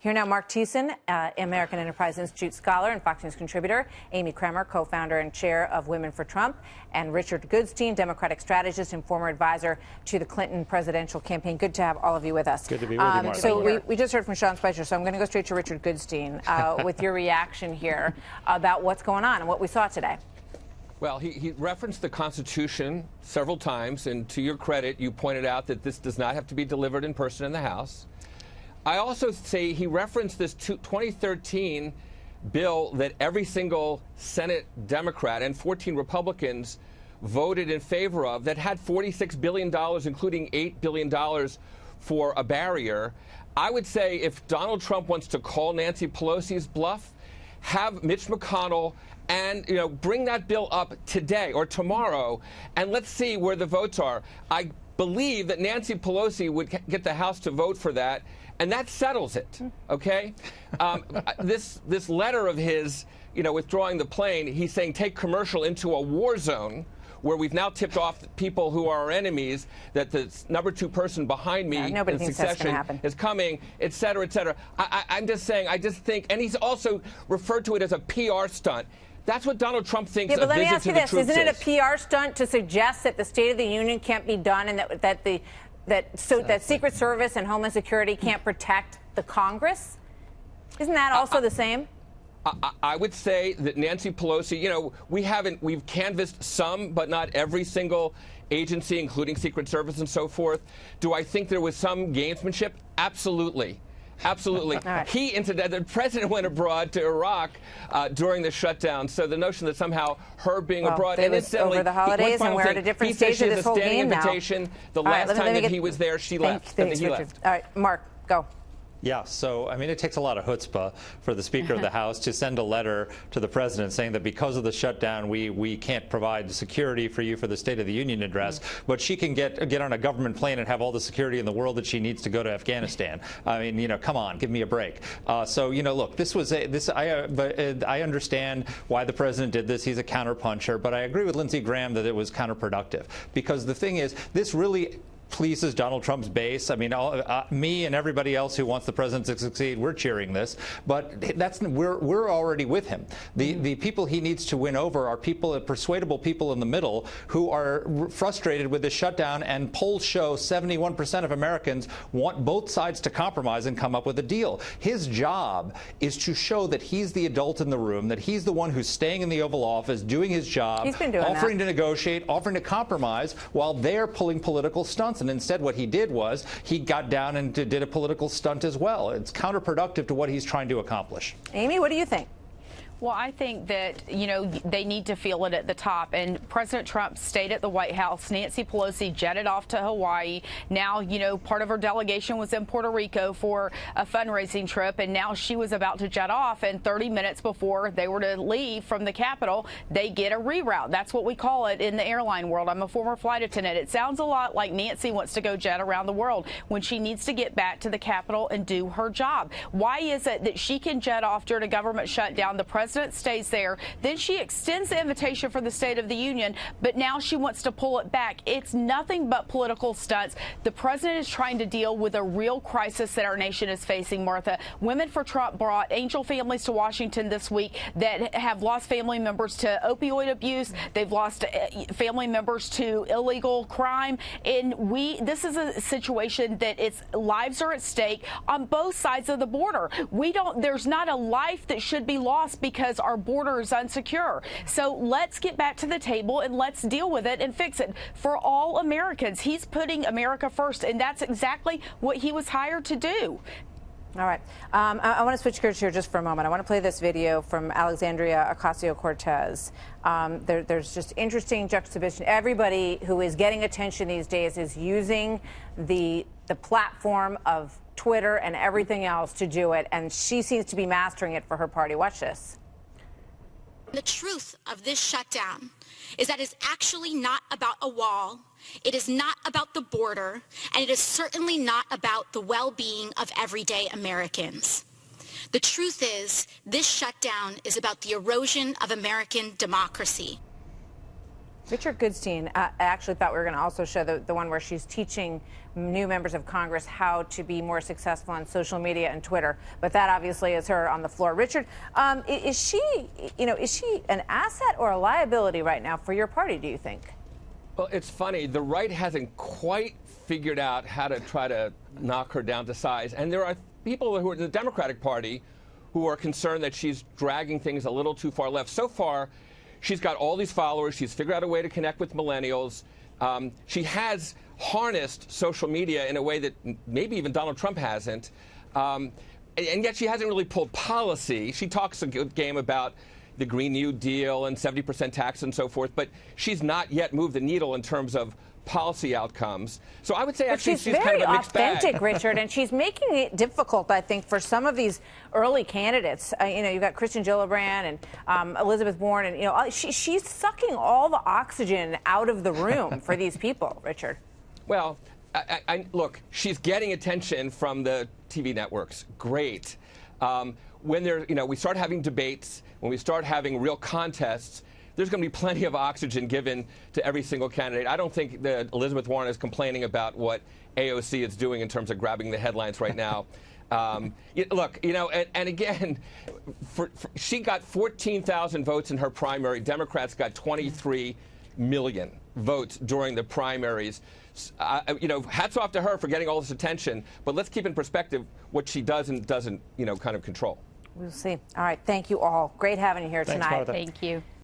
Here now, Marc Thiessen, American Enterprise Institute scholar and Fox News contributor, Amy Kremer, co-founder and chair of Women for Trump, and Richard Goodstein, Democratic strategist and former advisor to the Clinton presidential campaign. Good to have all of you with us. Good to be with you, Mark. So we just heard from Sean Spicer, so I'm going to go straight to Richard Goodstein with your reaction here about what's going on and what we saw today. Well, he referenced the Constitution several times, and to your credit, you pointed out that this does not have to be delivered in person in the House. I also say he referenced this 2013 bill that every single Senate Democrat and 14 Republicans voted in favor of that had $46 billion, including $8 billion for a barrier. I would say if Donald Trump wants to call Nancy Pelosi's bluff, have Mitch McConnell and bring that bill up today or tomorrow, and let's see where the votes are. I believe that Nancy Pelosi would get the House to vote for that, and that settles it, okay? This letter of his, withdrawing the plane, he's saying take commercial into a war zone where we've now tipped off people who are our enemies that the number 2 person behind me in succession is coming, et cetera, et cetera. I'm just saying, I just think, and he's also referred to it as a PR stunt. That's what Donald Trump thinks a visit to the troops is. Isn't it a PR stunt to suggest that the State of the Union can't be done and that Secret Service and Homeland Security can't protect the Congress? Isn't that also the same? I would say that Nancy Pelosi, we've canvassed some, but not every single agency, including Secret Service and so forth. Do I think there was some gamesmanship? Absolutely. Absolutely. Right. The president went abroad to Iraq during the shutdown. So the notion that somehow her being abroad, and incidentally, over the holidays, and we're at a different stage of this whole game now. The last time that he was there, she left. He left. All right, Mark, go. Yeah, so, I mean, it takes a lot of chutzpah for the Speaker of the House to send a letter to the President saying that because of the shutdown, we can't provide security for you for the State of the Union address, but she can get on a government plane and have all the security in the world that she needs to go to Afghanistan. I mean, come on, give me a break. So, look, I understand why the President did this. He's a counterpuncher, but I agree with Lindsey Graham that it was counterproductive because the thing is, this really pleases Donald Trump's base. I mean, me and everybody else who wants the president to succeed, we're cheering this. But we're already with him. The people he needs to win over are persuadable people in the middle who are frustrated with the shutdown. And polls show 71% of Americans want both sides to compromise and come up with a deal. His job is to show that he's the adult in the room, that he's the one who's staying in the Oval Office, doing his job, offering to negotiate, offering to compromise, while they're pulling political stunts. And instead what he did was he got down and did a political stunt as well. It's counterproductive to what he's trying to accomplish. Amy, what do you think? Well, I think that, they need to feel it at the top. And President Trump stayed at the White House. Nancy Pelosi jetted off to Hawaii. Now, part of her delegation was in Puerto Rico for a fundraising trip. And now she was about to jet off. And 30 minutes before they were to leave from the Capitol, they get a reroute. That's what we call it in the airline world. I'm a former flight attendant. It sounds a lot like Nancy wants to go jet around the world when she needs to get back to the Capitol and do her job. Why is it that she can jet off during a government shutdown? The President stays there. Then she extends the invitation for the State of the Union, but now she wants to pull it back. It's nothing but political stunts. The president is trying to deal with a real crisis that our nation is facing, Martha. Women for Trump brought angel families to Washington this week that have lost family members to opioid abuse. They've lost family members to illegal crime. And this is a situation that its lives are at stake on both sides of the border. There's not a life that should be lost because our border is unsecure. So let's get back to the table and let's deal with it and fix it for all Americans. He's putting America first, and that's exactly what he was hired to do. All right. I want to switch gears here just for a moment. I want to play this video from Alexandria Ocasio-Cortez. There's just interesting juxtaposition. Everybody who is getting attention these days is using the platform of Twitter and everything else to do it, and she seems to be mastering it for her party. Watch this. The truth of this shutdown is that it's actually not about a wall. It is not about the border, and it is certainly not about the well-being of everyday Americans. The truth is, this shutdown is about the erosion of American democracy. Richard Goodstein, I actually thought we were going to also show the one where she's teaching new members of Congress how to be more successful on social media and Twitter. But that obviously is her on the floor. Richard, is she an asset or a liability right now for your party, do you think? Well, it's funny. The right hasn't quite figured out how to try to knock her down to size. And there are people who are in the Democratic Party who are concerned that she's dragging things a little too far left. So far, she's got all these followers. She's figured out a way to connect with millennials. She has harnessed social media in a way that maybe even Donald Trump hasn't. And yet she hasn't really pulled policy. She talks a good game about the Green New Deal and 70% tax and so forth, but she's not yet moved the needle in terms of policy outcomes. So I would say actually she's kind of a mixed bag. She's very authentic, Richard, and she's making it difficult, I think, for some of these early candidates. You've got Kristen Gillibrand and Elizabeth Warren, and she's sucking all the oxygen out of the room for these people, Richard. Well, look, she's getting attention from the TV networks. Great. When we start having debates, when we start having real contests, there's going to be plenty of oxygen given to every single candidate. I don't think that Elizabeth Warren is complaining about what AOC is doing in terms of grabbing the headlines right now. Look, and again, she got 14,000 votes in her primary. Democrats got 23 million votes during the primaries. Hats off to her for getting all this attention. But let's keep in perspective what she does and doesn't, kind of control. We'll see. All right. Thank you all. Great having you here tonight. Martha. Thank you.